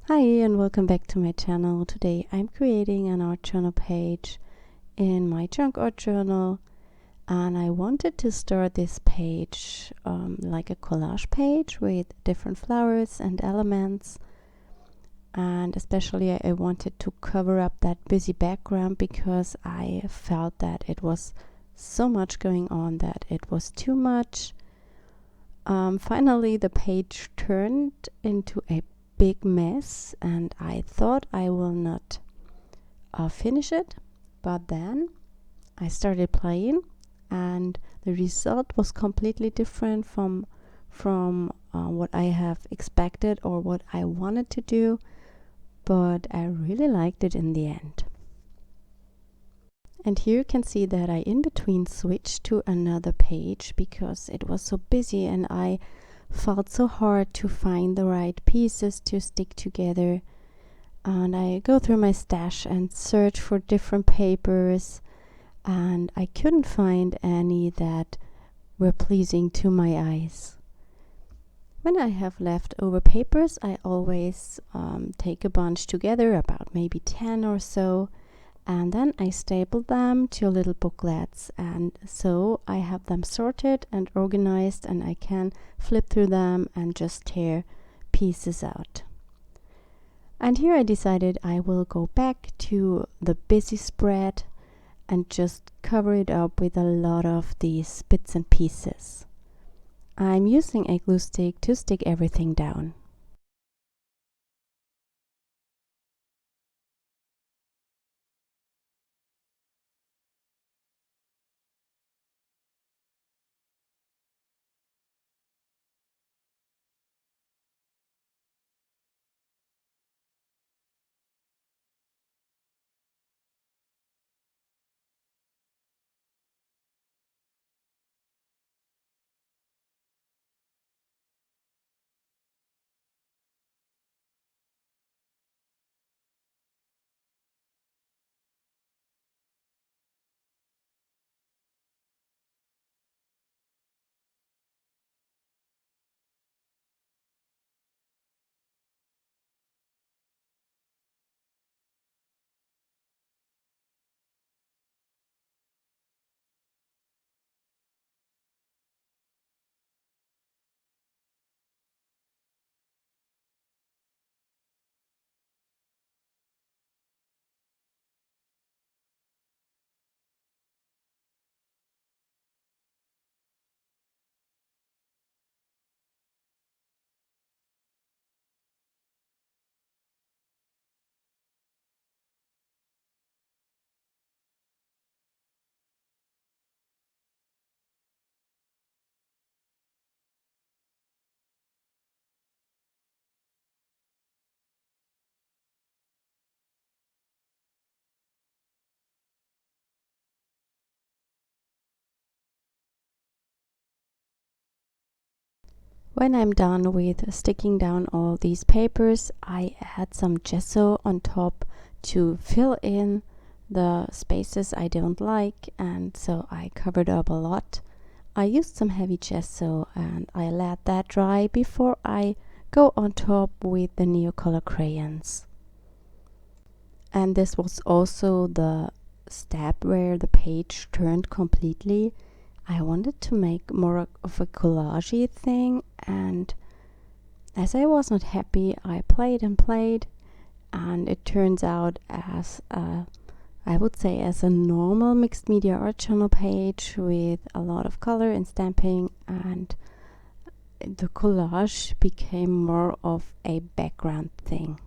Hi and welcome back to my channel. Today I'm creating an art journal page in my junk art journal, and I wanted to start this page like a collage page with different flowers and elements, and especially I wanted to cover up that busy background because I felt that it was so much going on that it was too much. Finally the page turned into a big mess and I thought I will not finish it, but then I started playing and the result was completely different from what I have expected or what I wanted to do, but I really liked it in the end. And here you can see that I in between switched to another page because it was so busy and I felt so hard to find the right pieces to stick together. And I go through my stash and search for different papers, and I couldn't find any that were pleasing to my eyes. When I have leftover papers, I always take a bunch together, about maybe 10 or so, and then I staple them to little booklets, and so I have them sorted and organized and I can flip through them and just tear pieces out. And here I decided I will go back to the busy spread and just cover it up with a lot of these bits and pieces. I'm using a glue stick to stick everything down. When I'm done with sticking down all these papers, I add some gesso on top to fill in the spaces I don't like, and so I covered up a lot. I used some heavy gesso and I let that dry before I go on top with the Neocolor crayons. And this was also the step where the page turned completely. I wanted to make more of a collagey thing, and as I was not happy, I played and played, and it turns out as I would say as a normal mixed media art journal page with a lot of color and stamping, and the collage became more of a background thing.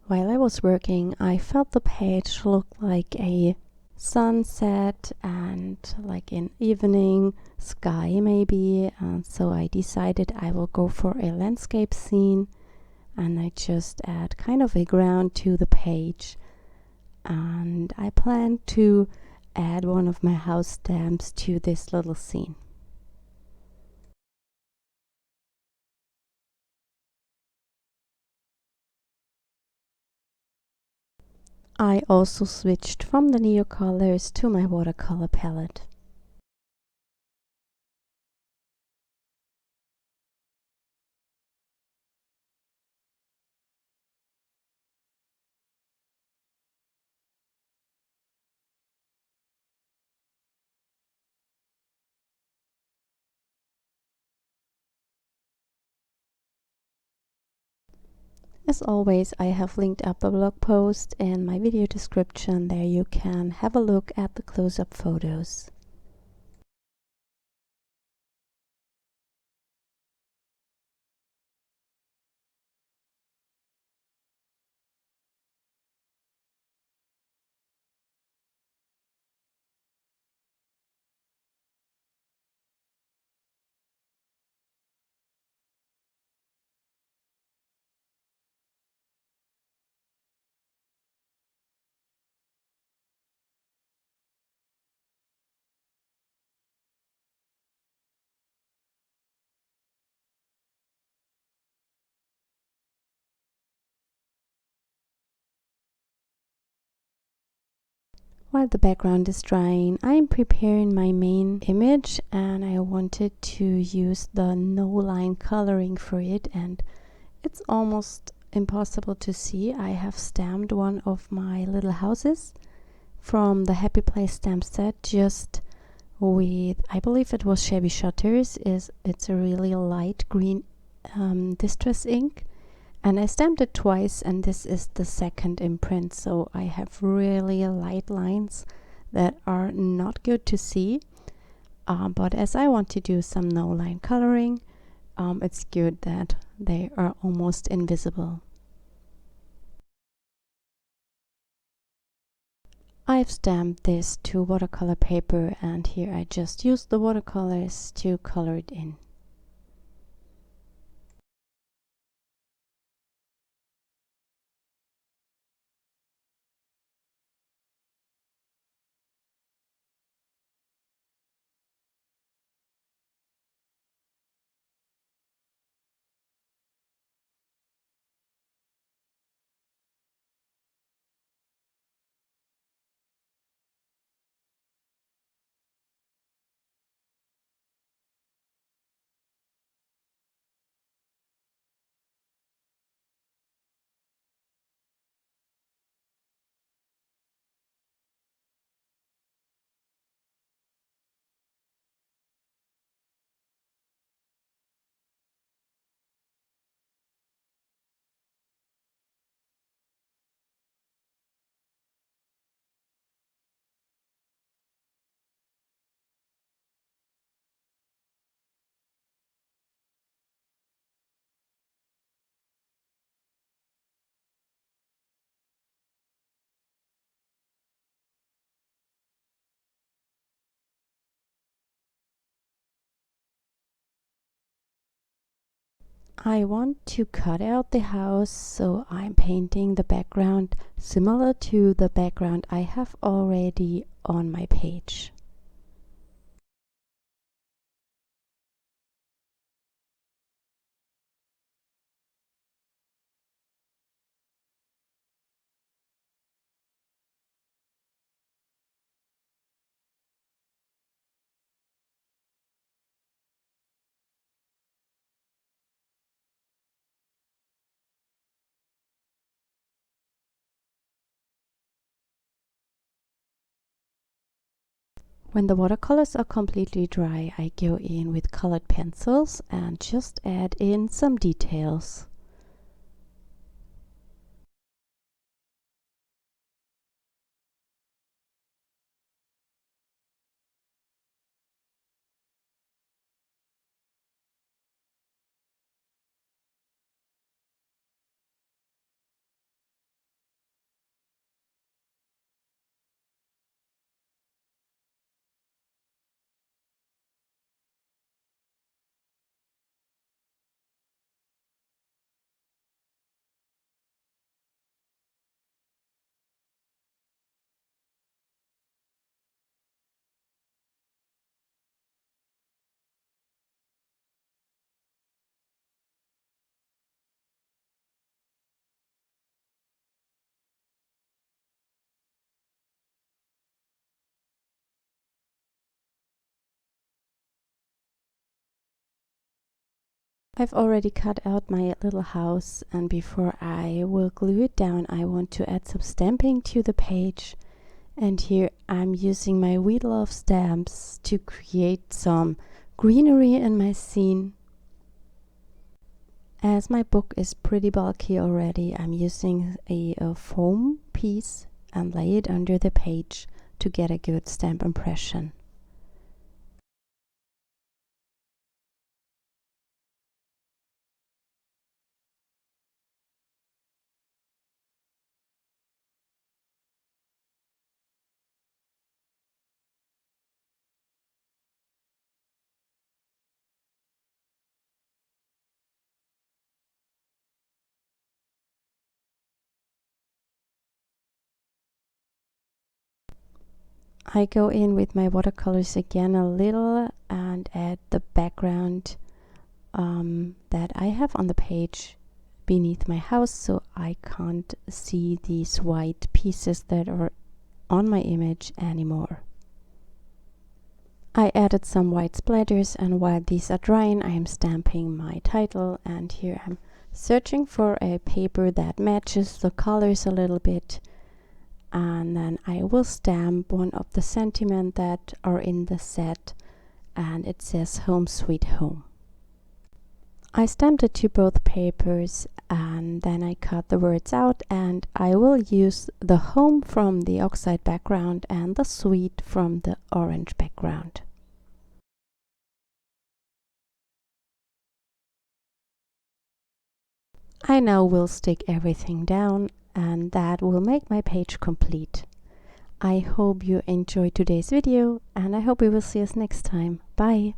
While I was working, I felt the page look like a sunset and like in evening sky maybe, and so I decided I will go for a landscape scene, and I just add kind of a ground to the page, and I plan to add one of my house stamps to this little scene. I also switched from the Neocolors to my watercolor palette. As always, I have linked up the blog post in my video description. There you can have a look at the close-up photos. While the background is drying, I'm preparing my main image, and I wanted to use the no line coloring for it, and it's almost impossible to see. I have stamped one of my little houses from the Happy Place stamp set, just with, I believe it was Shabby shutters. It's a really light green Distress ink, and I stamped it twice, and this is the second imprint, so I have really light lines that are not good to see, but as I want to do some no line coloring, it's good that they are almost invisible. I've stamped this to watercolor paper, and here I just use the watercolors to color it in. I want to cut out the house, so I'm painting the background similar to the background I have already on my page. When the watercolors are completely dry, I go in with colored pencils and just add in some details. I've already cut out my little house, and before I will glue it down, I want to add some stamping to the page. And here I'm using my We Love stamps to create some greenery in my scene. As my book is pretty bulky already, I'm using a foam piece and lay it under the page to get a good stamp impression. I go in with my watercolors again a little and add the background that I have on the page beneath my house, so I can't see these white pieces that are on my image anymore. I added some white splatters, and while these are drying, I am stamping my title, and here I'm searching for a paper that matches the colors a little bit. And then I will stamp one of the sentiments that are in the set, and it says Home Sweet Home. I stamped it to both papers, and then I cut the words out, and I will use the home from the oxide background and the sweet from the orange background. I now will stick everything down, and that will make my page complete. I hope you enjoyed today's video, and I hope we will see us next time. Bye!